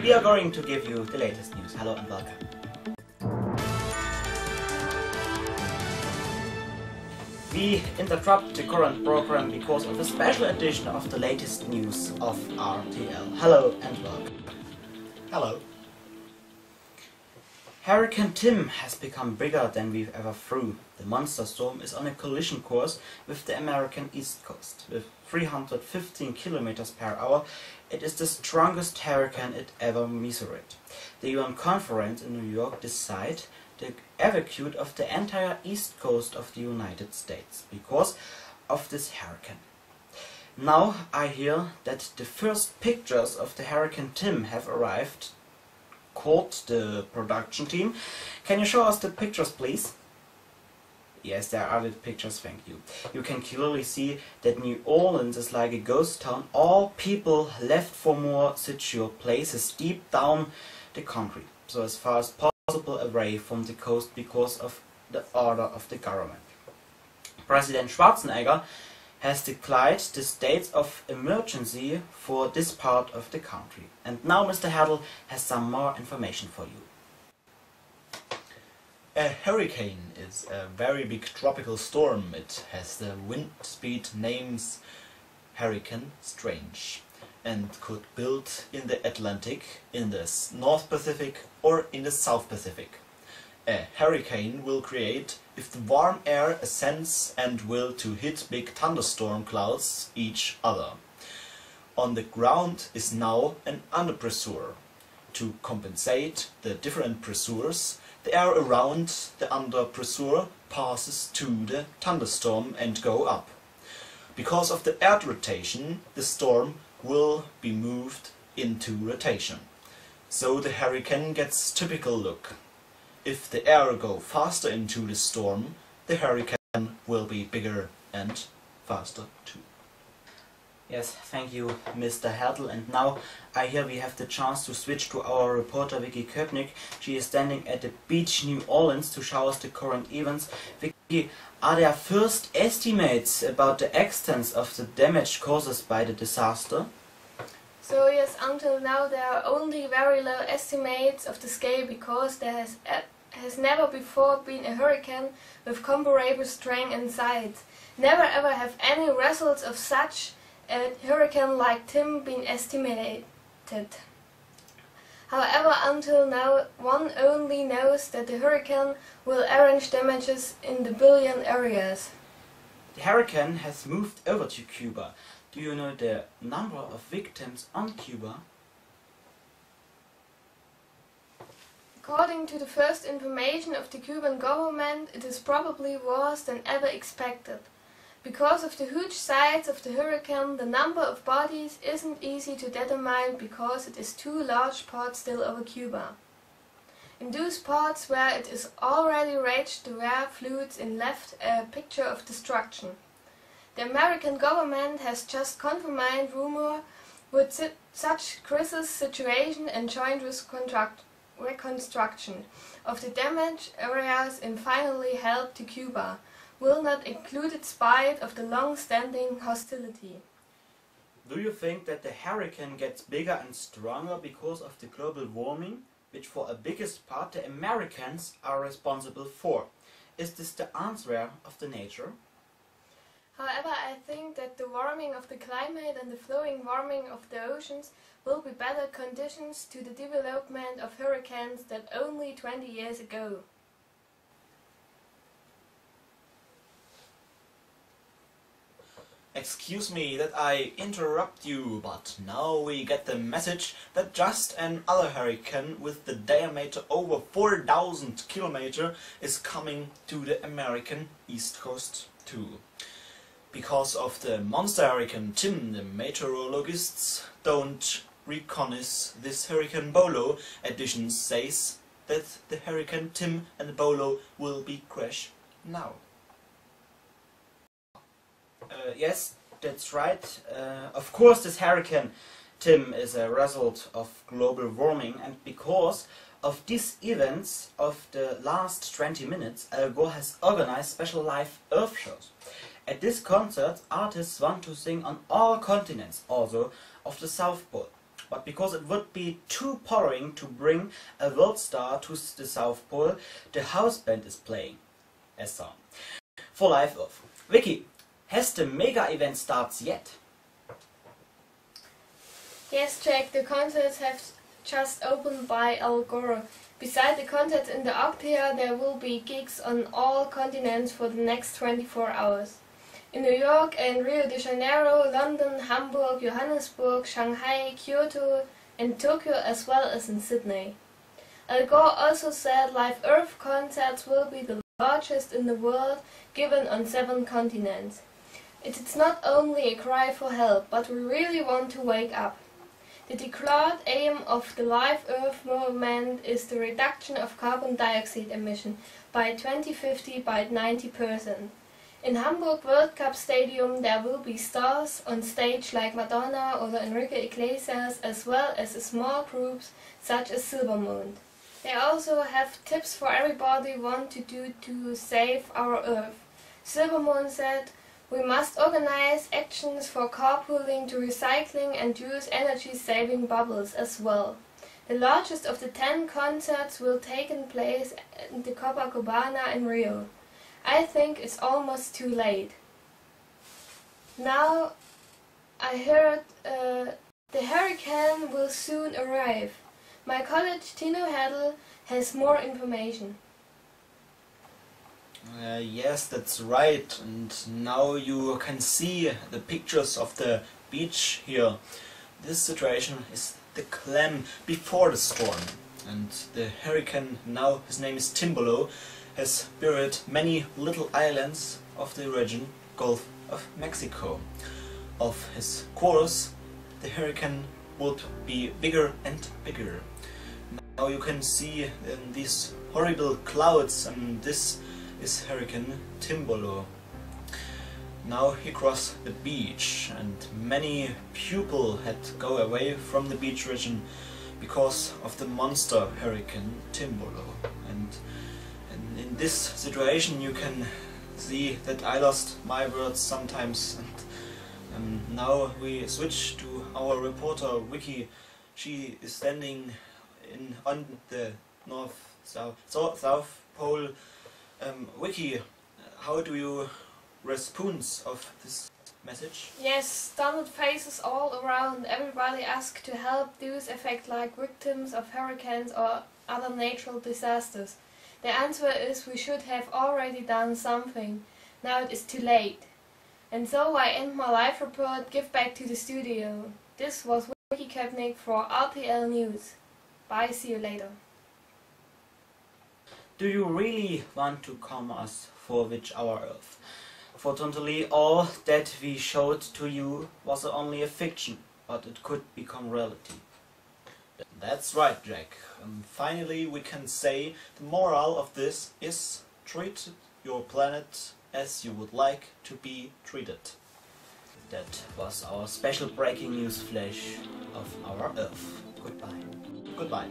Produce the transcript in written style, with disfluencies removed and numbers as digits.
we are going to give you the latest news. Hello and welcome. We interrupt the current program because of a special edition of the latest news of RTL. Hello and welcome. Hello. Hurricane Tim has become bigger than we've ever thought. The monster storm is on a collision course with the American East Coast. With 315 kilometers per hour, it is the strongest hurricane it ever measured. The UN conference in New York decided the evacuate of the entire east coast of the United States because of this hurricane. Now I hear that the first pictures of the Hurricane Tim have arrived. Called the production team. Can you show us the pictures, please? Yes, there are the pictures, thank you. You can clearly see that New Orleans is like a ghost town. All people left for more secure places deep down the country, so as far as possible away from the coast because of the order of the government. President Schwarzenegger has declared the state of emergency for this part of the country. And now Mr. Hertel has some more information for you. A hurricane is a very big tropical storm. It has the wind speed names Hurricane Strange and could build in the Atlantic, in the North Pacific or in the South Pacific. A hurricane will create if the warm air ascends and will to hit big thunderstorm clouds each other. On the ground is now an underpressure. To compensate the different pressures, the air around the underpressure passes to the thunderstorm and go up. Because of the earth rotation, the storm will be moved into rotation. So the hurricane gets typical look. If the air go faster into the storm, the hurricane will be bigger and faster too. Yes, thank you, Mr. Hertel. And now I hear we have the chance to switch to our reporter Vicky Köpnick. She is standing at the beach New Orleans to show us the current events. Vicky, are there first estimates about the extent of the damage caused by the disaster? So yes, until now there are only very low estimates of the scale because there has never before been a hurricane with comparable strength and size. Never ever have any results of such a hurricane like Tim been estimated. However, until now one only knows that the hurricane will arrange damages in the billion areas. The hurricane has moved over to Cuba. Do you know the number of victims on Cuba? According to the first information of the Cuban government, it is probably worse than ever expected. Because of the huge size of the hurricane, the number of bodies isn't easy to determine because it is two large parts still over Cuba. In those parts where it is already reached the rare floods and left a picture of destruction. The American government has just confirmed rumor with such crisis situation and joint reconstruction of the damaged areas and finally help to Cuba will not include in spite of the long-standing hostility. Do you think that the hurricane gets bigger and stronger because of the global warming, which for a biggest part the Americans are responsible for? Is this the answer of the nature? However, I think that the warming of the climate and the flowing warming of the oceans will be better conditions to the development of hurricanes than only 20 years ago. Excuse me that I interrupt you, but now we get the message that just another hurricane with the diameter over 4,000 kilometers is coming to the American East Coast too. Because of the monster hurricane Tim, the meteorologists don't recognize this hurricane Bolo. Edition says that the hurricane Tim and Bolo will be crash now. Yes, that's right. Of course this hurricane Tim is a result of global warming, and because of these events of the last 20 minutes, Al Gore has organized special live Earth shows. At this concert, artists want to sing on all continents, also of the South Pole. but because it would be too boring to bring a world star to the South Pole, the house band is playing a song for Live Earth. Vicky, has the mega event starts yet? Yes, Jack, the concerts have just opened by Al Gore. Beside the concerts in the Arctia, there will be gigs on all continents for the next 24 hours. In New York and Rio de Janeiro, London, Hamburg, Johannesburg, Shanghai, Kyoto and Tokyo, as well as in Sydney. Al Gore also said Live Earth concerts will be the largest in the world, given on 7 continents. It is not only a cry for help, but we really want to wake up. The declared aim of the Live Earth movement is the reduction of carbon dioxide emission by 2050 by 90%. In Hamburg World Cup Stadium there will be stars on stage like Madonna or Enrique Iglesias, as well as small groups such as Silvermoon. They also have tips for everybody want to do to save our Earth. Silvermoon said, "We must organize actions for carpooling to recycling and use energy-saving bubbles as well." The largest of the 10 concerts will take place in the Copacabana in Rio. I think it's almost too late. Now I heard the hurricane will soon arrive. My colleague Tino Hedl has more information. Yes, that's right, and now you can see the pictures of the beach here. This situation is the clam before the storm, and the hurricane, now his name is Timbolo, has buried many little islands of the region Gulf of Mexico. Of his course, the hurricane would be bigger and bigger. Now you can see these horrible clouds, and this is Hurricane Timbolo. Now he crossed the beach, and many people had to go away from the beach region because of the monster Hurricane Timbolo. And in this situation you can see that I lost my words sometimes. And now we switch to our reporter Vicky. She is standing on the South Pole. Vicky, how do you respond of this message? Yes, stunned faces all around. Everybody asked to help those affected like victims of hurricanes or other natural disasters. The answer is we should have already done something. Now it is too late. And so I end my live report, give back to the studio. This was Vicky Köpnick for RTL News. Bye, see you later. Do you really want to calm us for which our Earth? Fortunately, all that we showed to you was only a fiction, but it could become reality. That's right, Jack. Finally we can say the moral of this is treat your planet as you would like to be treated. That was our special breaking news flash of our Earth. Goodbye. Goodbye.